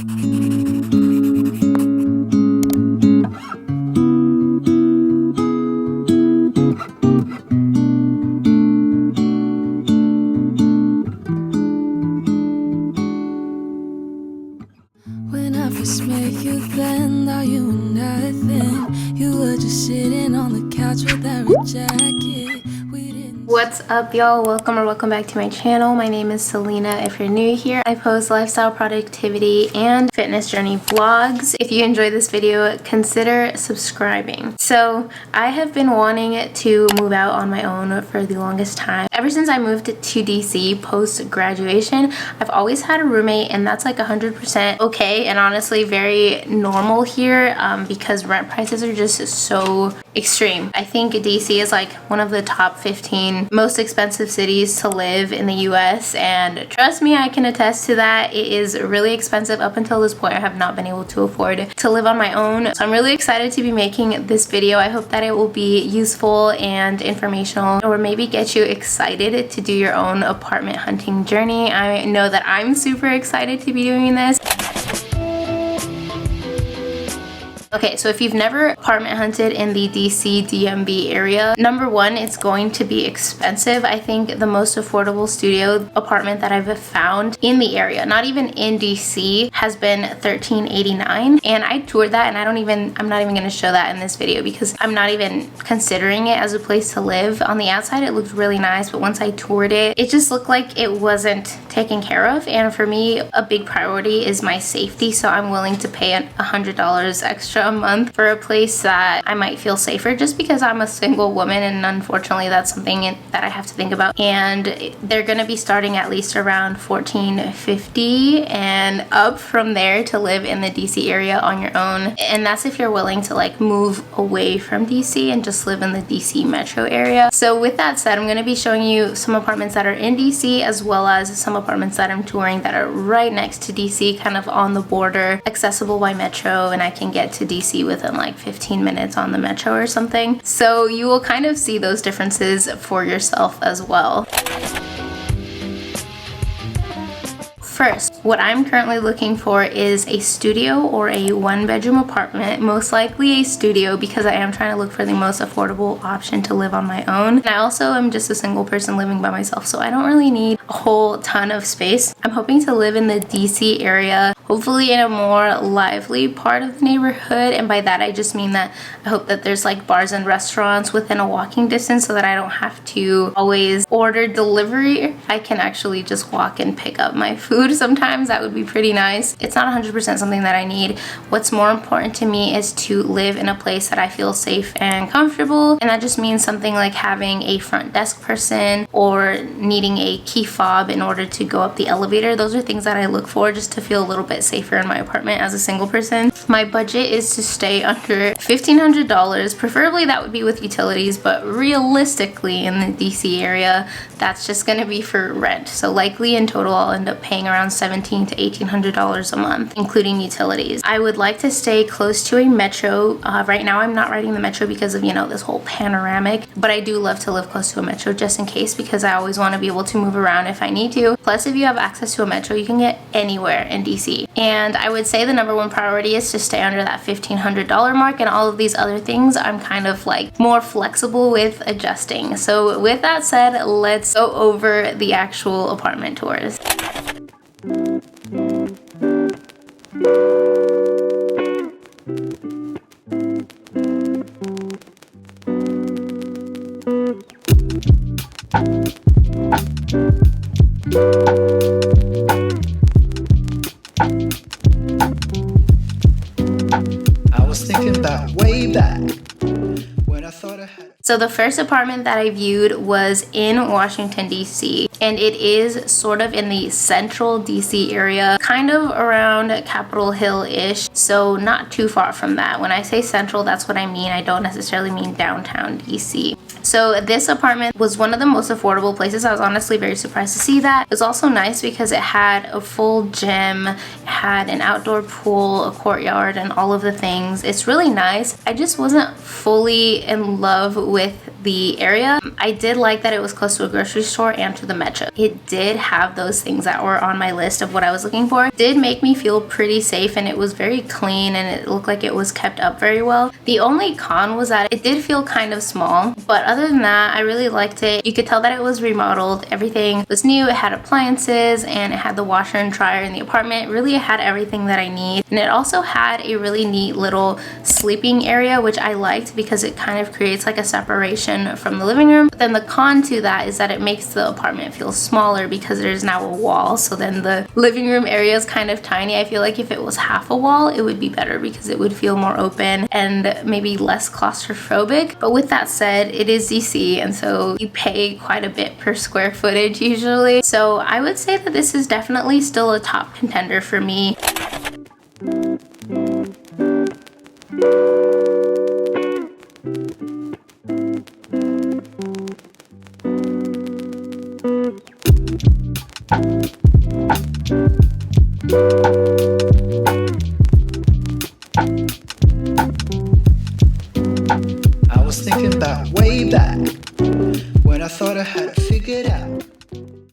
When I first met you then, thought you were nothing. You were just sitting on the couch with that red jacket. What's up, y'all? Welcome back to my channel. My name is Selena. If you're new here, I post lifestyle, productivity, and fitness journey vlogs. If you enjoy this video, consider subscribing. So I have been wanting to move out on my own for the longest time. Ever since I moved to DC post graduation, I've always had a roommate, and that's like 100% okay and honestly very normal here because rent prices are just so extreme. I think DC is like one of the top 15 most expensive cities to live in the US, and trust me, I can attest to that. It is really expensive. Up until this point, I have not been able to afford to live on my own. So I'm really excited to be making this video. I hope that it will be useful and informational, or maybe get you excited to do your own apartment hunting journey. I know that I'm super excited to be doing this. Okay, so if you've never apartment hunted in the DC DMV area, number one, it's going to be expensive. I think the most affordable studio apartment that I've found in the area, not even in DC, has been $13.89, and I toured that, and I'm not even going to show that in this video because I'm not even considering it as a place to live. On the outside, it looked really nice, but once I toured it, it just looked like it wasn't taken care of. And for me, a big priority is my safety, so I'm willing to pay $100 extra a month for a place that I might feel safer, just because I'm a single woman, and unfortunately that's something that I have to think about. And they're gonna be starting at least around $14.50 and up from there to live in the DC area on your own. And that's if you're willing to like move away from DC and just live in the DC metro area. So with that said, I'm gonna be showing you some apartments that are in DC, as well as some apartments that I'm touring that are right next to DC, kind of on the border, accessible by metro, and I can get to DC within like 15 minutes on the metro or something. So you will kind of see those differences for yourself as well. First, what I'm currently looking for is a studio or a one-bedroom apartment, most likely a studio, because I am trying to look for the most affordable option to live on my own. And I also am just a single person living by myself, so I don't really need a whole ton of space. I'm hoping to live in the DC area, hopefully in a more lively part of the neighborhood, and by that I just mean that I hope that there's like bars and restaurants within a walking distance so that I don't have to always order delivery. I can actually just walk and pick up my food sometimes. That would be pretty nice. It's not 100% something that I need. What's more important to me is to live in a place that I feel safe and comfortable, and that just means something like having a front desk person or needing a key fob in order to go up the elevator. Those are things that I look for just to feel a little bit safer in my apartment as a single person. My budget is to stay under $1,500, preferably that would be with utilities, but realistically in the DC area, that's just gonna be for rent. So likely in total, I'll end up paying around $1,700 to $1,800 a month, including utilities. I would like to stay close to a metro. Right now, I'm not riding the metro because of, you know, this whole panoramic, but I do love to live close to a metro just in case, because I always want to be able to move around if I need to. Plus, if you have access to a metro, you can get anywhere in DC. And I would say the number one priority is to stay under that $1,500 mark, and all of these other things I'm kind of like more flexible with adjusting. So with that said, let's go over the actual apartment tours. I was thinking back, way back, when I thought I had. So the first apartment that I viewed was in Washington, DC, and it is sort of in the central DC area, kind of around Capitol Hill-ish, so not too far from that. When I say central, that's what I mean. I don't necessarily mean downtown DC. So this apartment was one of the most affordable places. I was honestly very surprised to see that. It was also nice because it had a full gym, it had an outdoor pool, a courtyard, and all of the things. It's really nice. I just wasn't fully in love with the area. I did like that it was close to a grocery store and to the metro. It did have those things that were on my list of what I was looking for. It did make me feel pretty safe, and it was very clean, and it looked like it was kept up very well. The only con was that it did feel kind of small, but other than that, I really liked it. You could tell that it was remodeled. Everything was new. It had appliances, and it had the washer and dryer in the apartment. Really, it had everything that I need. And it also had a really neat little sleeping area, which I liked because it kind of creates like a separation from the living room. But then the con to that is that it makes the apartment feel smaller because there's now a wall. So then the living room area is kind of tiny. I feel like if it was half a wall, it would be better because it would feel more open and maybe less claustrophobic. But with that said, it is DC, and so you pay quite a bit per square footage usually. So I would say that this is definitely still a top contender for me. I was thinking about way back when I thought I had it figured out.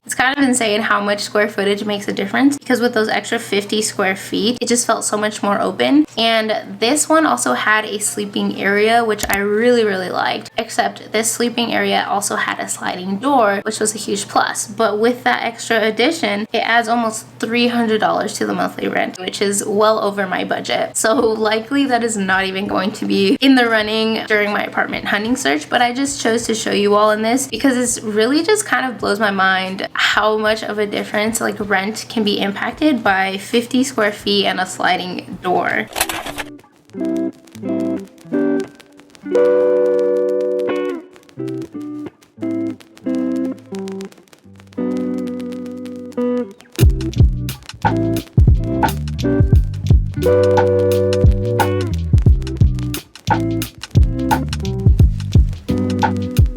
It's kind of insane how much square footage makes a difference, because with those extra 50 square feet, it just felt so much more open. And this one also had a sleeping area, which I really, really liked, except this sleeping area also had a sliding door, which was a huge plus. But with that extra addition, it adds almost $300 to the monthly rent, which is well over my budget. So likely that is not even going to be in the running during my apartment hunting search, but I just chose to show you all in this because it's really just kind of blows my mind how much of a difference like rent can be impacted by 50 square feet and a sliding door.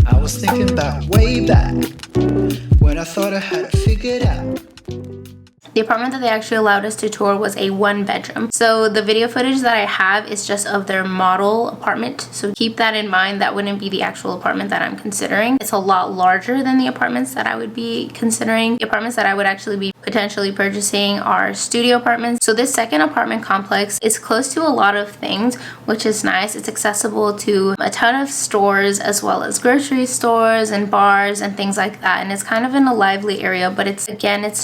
I was thinking about way back when I thought I had it figured out. The apartment that they actually allowed us to tour was a 1-bedroom. So the video footage that I have is just of their model apartment. So keep that in mind. That wouldn't be the actual apartment that I'm considering. It's a lot larger than the apartments that I would be considering. The apartments that I would actually be potentially purchasing are studio apartments. So this second apartment complex is close to a lot of things, which is nice. It's accessible to a ton of stores as well as grocery stores and bars and things like that. And it's kind of in a lively area, but it's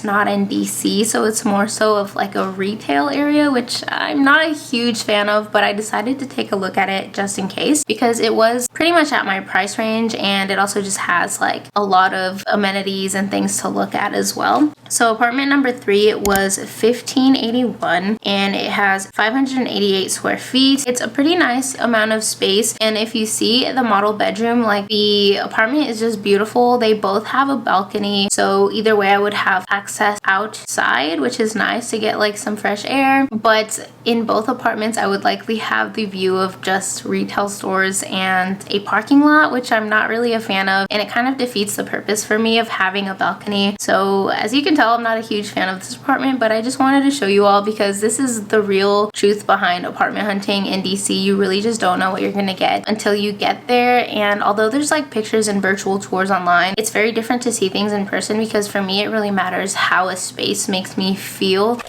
not in DC. So it's more so of like a retail area, which I'm not a huge fan of, but I decided to take a look at it just in case because it was pretty much at my price range, and it also just has like a lot of amenities and things to look at as well. So apartment number 3 was 1581 and it has 588 square feet. It's a pretty nice amount of space, and if you see the model bedroom, like the apartment is just beautiful. They both have a balcony, so either way I would have access outside, which is nice to get like some fresh air. But in both apartments I would likely have the view of just retail stores and a parking lot, which I'm not really a fan of, and it kind of defeats the purpose for me of having a balcony. So as you can tell, I'm not a huge fan of this apartment, but I just wanted to show you all because this is the real truth behind apartment hunting in DC. You really just don't know what you're gonna get until you get there. And although there's like pictures and virtual tours online, it's very different to see things in person because for me it really matters how a space makes me feel.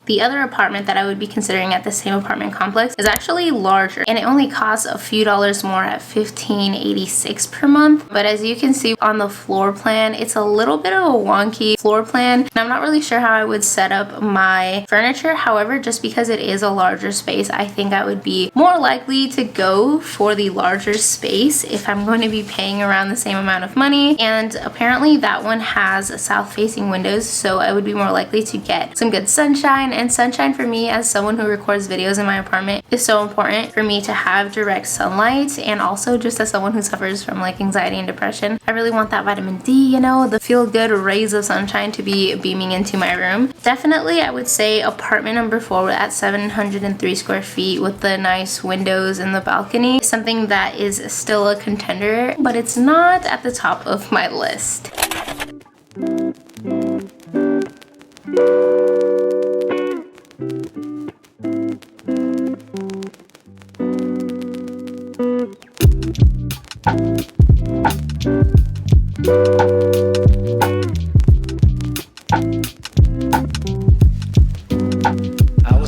The other apartment that I would be considering at the same apartment complex is actually larger, and it only costs a few dollars more at $15.86 per month. But as you can see on the floor plan, it's a little bit of a wonky floor plan, and I'm not really sure how I would set up my furniture. However, just because it is a larger space, I think I would be more likely to go for the larger space if I'm going to be paying around the same amount of money. And apparently that one has south-facing windows, so I would be more likely to get some good sunshine. And sunshine for me, as someone who records videos in my apartment, is so important for me to have direct sunlight, and also just as someone who suffers from like anxiety and depression, I really want that vitamin D, you know, the feel-good rays of sunshine to be beaming into my room. Definitely I would say apartment number 4 at 703 square feet with the nice windows and the balcony is something that is still a contender, but it's not at the top of my list.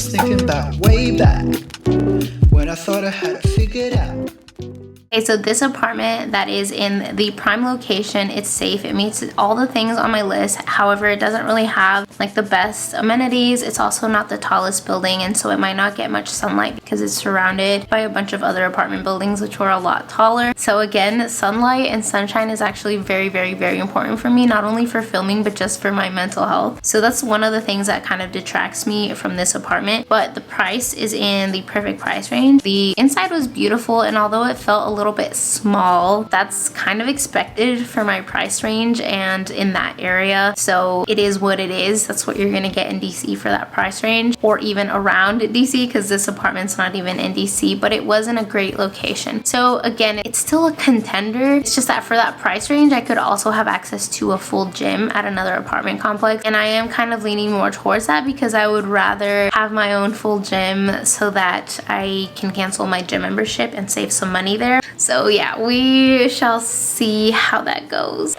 was thinking about way back when I thought I had it figured out. Okay, so this apartment that is in the prime location, it's safe. It meets all the things on my list. However, it doesn't really have like the best amenities. It's also not the tallest building, and so it might not get much sunlight because it's surrounded by a bunch of other apartment buildings which are a lot taller. So again, sunlight and sunshine is actually very, very, very important for me, not only for filming but just for my mental health. So that's one of the things that kind of detracts me from this apartment. But the price is in the perfect price range. The inside was beautiful, and although it felt a little bit small, that's kind of expected for my price range and in that area. So it is what it is. That's what you're gonna get in DC for that price range, or even around DC, because this apartment's not even in DC, but it was in a great location. So again, it's still a contender. It's just that for that price range, I could also have access to a full gym at another apartment complex, and I am kind of leaning more towards that because I would rather have my own full gym so that I can cancel my gym membership and save some money there. So yeah, we shall see how that goes.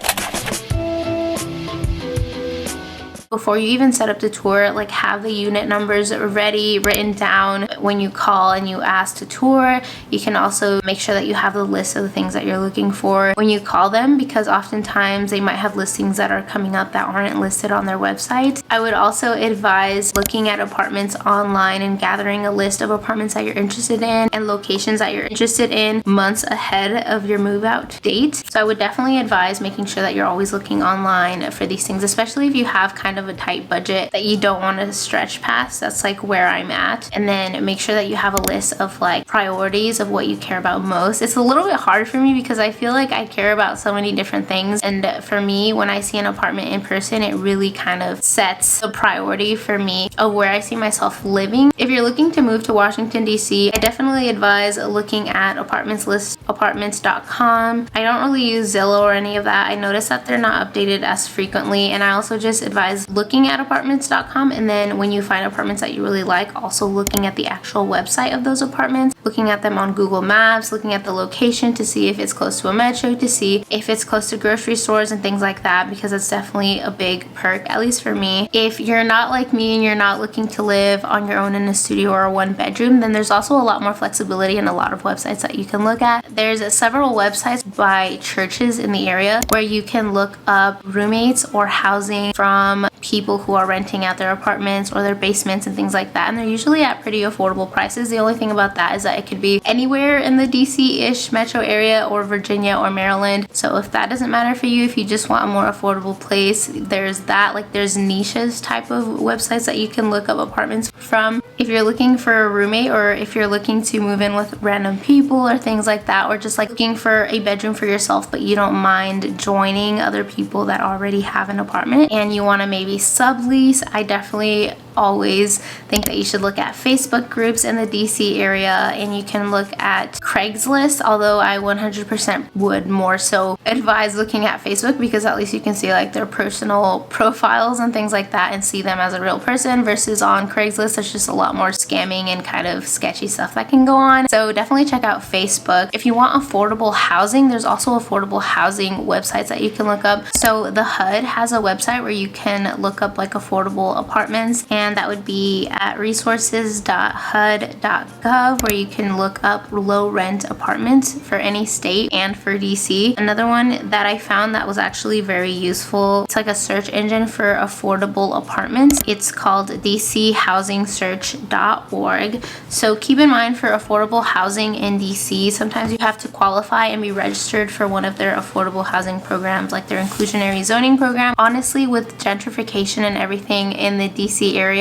Before you even set up the tour, like have the unit numbers ready, written down when you call and you ask to tour. You can also make sure that you have the list of the things that you're looking for when you call them, because oftentimes they might have listings that are coming up that aren't listed on their website. I would also advise looking at apartments online and gathering a list of apartments that you're interested in and locations that you're interested in months ahead of your move out date. So I would definitely advise making sure that you're always looking online for these things, especially if you have kind of a tight budget that you don't want to stretch past. That's like where I'm at. And then make sure that you have a list of like priorities of what you care about most. It's a little bit hard for me because I feel like I care about so many different things, and for me, when I see an apartment in person, it really kind of sets the priority for me of where I see myself living. If you're looking to move to Washington DC, I definitely advise looking at apartments.com. I don't really use Zillow or any of that. I notice that they're not updated as frequently, and I also just advise looking at apartments.com, and then when you find apartments that you really like, also looking at the actual website of those apartments, looking at them on Google Maps, looking at the location to see if it's close to a metro, to see if it's close to grocery stores and things like that, because it's definitely a big perk, at least for me. If you're not like me and you're not looking to live on your own in a studio or a one bedroom, then there's also a lot more flexibility and a lot of websites that you can look at. There's several websites by churches in the area where you can look up roommates or housing from people who are renting out their apartments or their basements and things like that, and they're usually at pretty affordable prices. The only thing about that is that it could be anywhere in the DC-ish metro area or Virginia or Maryland. So if that doesn't matter for you, if you just want a more affordable place, there's that. Like there's niches type of websites that you can look up apartments from. If you're looking for a roommate, or if you're looking to move in with random people or things like that, or just like looking for a bedroom for yourself but you don't mind joining other people that already have an apartment and you want to maybe sublease, I definitely always think that you should look at Facebook groups in the DC area, and you can look at Craigslist, although I 100% would more so advise looking at Facebook because at least you can see like their personal profiles and things like that and see them as a real person, versus on Craigslist there's just a lot more scamming and kind of sketchy stuff that can go on. So definitely check out Facebook. If you want affordable housing, there's also affordable housing websites that you can look up. So the HUD has a website where you can look up like affordable apartments, and that would be at resources.hud.gov, where you can look up low rent apartments for any state and for DC. Another one that I found that was actually very useful, it's like a search engine for affordable apartments. It's called dchousingsearch.org. So keep in mind, for affordable housing in DC, sometimes you have to qualify and be registered for one of their affordable housing programs, like their inclusionary zoning program. Honestly, with gentrification and everything in the DC area,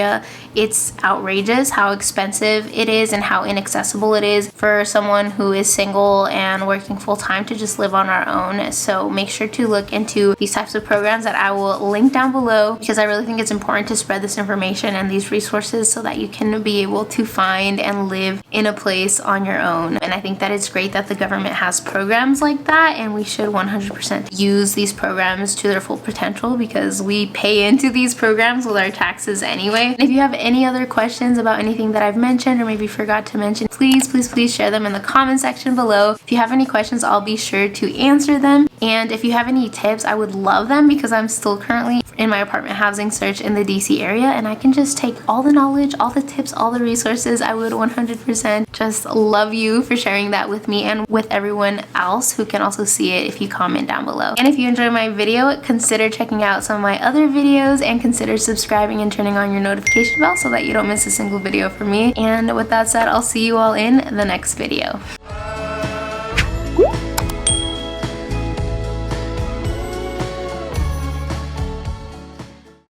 it's outrageous how expensive it is and how inaccessible it is for someone who is single and working full-time to just live on our own. So make sure to look into these types of programs that I will link down below, because I really think it's important to spread this information and these resources so that you can be able to find and live in a place on your own. And I think that it's great that the government has programs like that, and we should 100% use these programs to their full potential because we pay into these programs with our taxes anyway. If you have any other questions about anything that I've mentioned or maybe forgot to mention, please share them in the comment section below. If you have any questions, I'll be sure to answer them. And if you have any tips, I would love them because I'm still currently in my apartment housing search in the DC area, and I can just take all the knowledge, all the tips, all the resources. I would 100% just love you for sharing that with me and with everyone else who can also see it if you comment down below. And if you enjoyed my video, consider checking out some of my other videos and consider subscribing and turning on your notification bell so that you don't miss a single video from me. And with that said, I'll see you all in the next video.